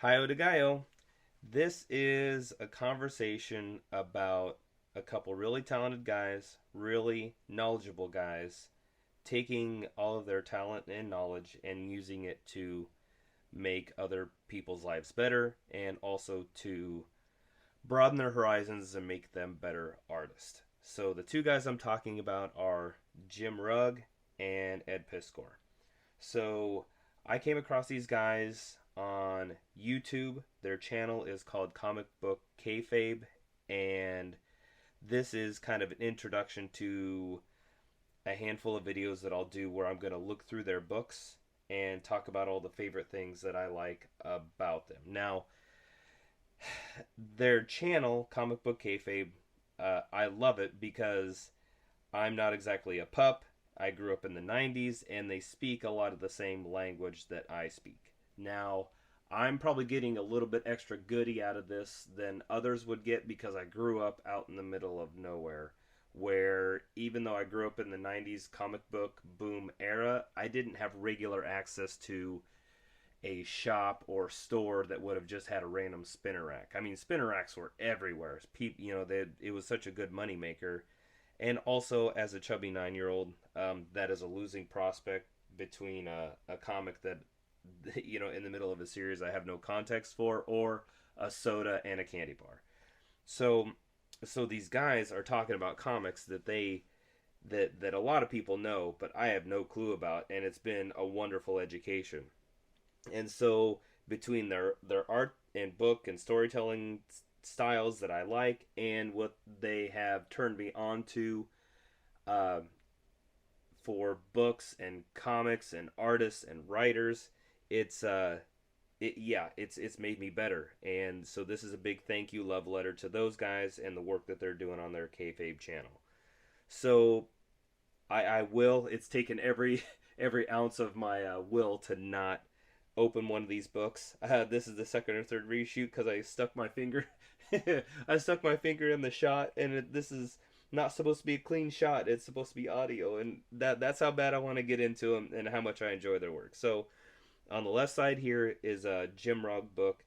Hayo de Gallo. This is a conversation about a couple really talented guys, really knowledgeable guys, taking all of their talent and knowledge and using it to make other people's lives better and also to broaden their horizons and make them better artists. So the two guys I'm talking about are Jim Rugg and Ed Piskor. So I came across these guys on YouTube. Their channel is called Comic Book Kayfabe, and this is kind of an introduction to a handful of videos that I'll do where I'm going to look through their books and talk about all the favorite things that I like about them. Now, their channel, Comic Book Kayfabe, I love it because I'm not exactly a pup. I grew up in the 90s and they speak a lot of the same language that I speak. Now, I'm probably getting a little bit extra goody out of this than others would get because I grew up out in the middle of nowhere. Where even though I grew up in the 90s comic book boom era, I didn't have regular access to a shop or store that would have just had a random spinner rack. I mean, spinner racks were everywhere. It was such a good money maker. And also, as a chubby 9-year-old, that is a losing prospect between a comic that, in the middle of a series I have no context for, or a soda and a candy bar. So, so these guys are talking about comics that a lot of people know, but I have no clue about, and it's been a wonderful education. And so between their art and book and storytelling styles that I like and what they have turned me on to uh, for books and comics and artists and writers, it's it's made me better. And so this is a big thank you love letter to those guys and the work that they're doing on their kayfabe channel. So I will. It's taken every every ounce of my will to not open one of these books. This is the second or third reshoot because I stuck my finger. I stuck my finger in the shot, and this is not supposed to be a clean shot. It's supposed to be audio, and that's how bad I want to get into them and how much I enjoy their work. So on the left side here is a Jim Rugg book,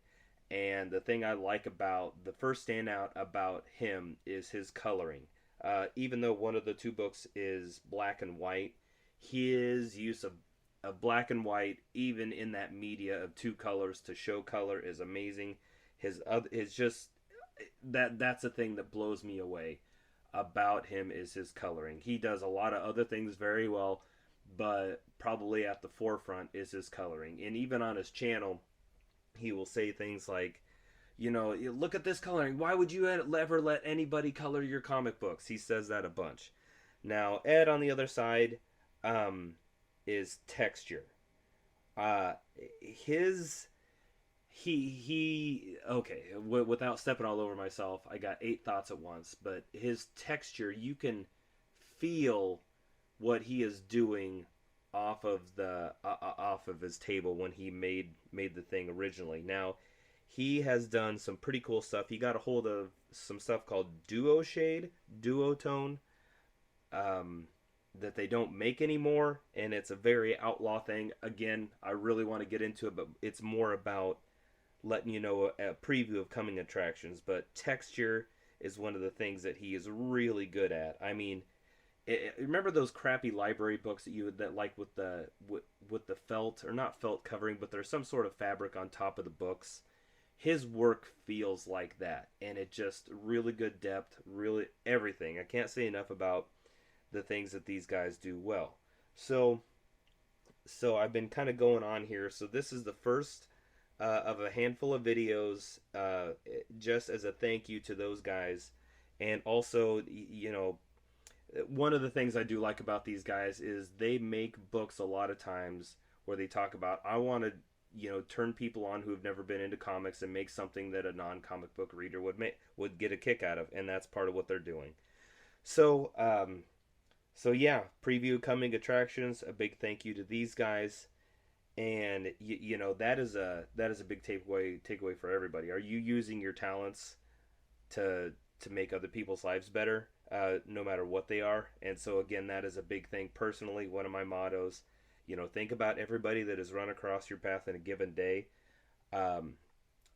and the thing I like about the first standout about him is his coloring. Even though one of the two books is black and white, his use of black and white, even in that media of two colors to show color, is amazing. His just that's a thing that blows me away about him is his coloring. He does a lot of other things very well, but probably at the forefront is his coloring. And even on his channel, he will say things like, look at this coloring. Why would you ever let anybody color your comic books? He says that a bunch. Now, Ed on the other side is texture. Uh, his he okay. Without stepping all over myself, I got eight thoughts at once. But his texture, you can feel what he is doing off of his table when he made the thing originally. Now, he has done some pretty cool stuff. He got a hold of some stuff called duotone, um, that they don't make anymore, and it's a very outlaw thing. Again, I really want to get into it, but it's more about letting you know a preview of coming attractions. But texture is one of the things that he is really good at. I mean, remember those crappy library books that like with the felt or not felt covering, but there's some sort of fabric on top of the books. His work feels like that, and it just really good depth, really everything. I can't say enough about the things that these guys do well. So so I've been kind of going on here. So this is the first of a handful of videos, just as a thank you to those guys, and also one of the things I do like about these guys is they make books a lot of times where they talk about I want to turn people on who have never been into comics and make something that a non-comic book reader would get a kick out of, and that's part of what they're doing. So so yeah, preview coming attractions. A big thank you to these guys, and that is a big takeaway for everybody. Are you using your talents to make other people's lives better, no matter what they are? And so again, that is a big thing. Personally, one of my mottos, think about everybody that has run across your path in a given day. Um,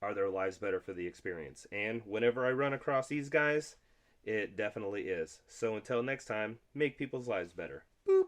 are their lives better for the experience. And whenever I run across these guys, it definitely is. So until next time, make people's lives better. Boop.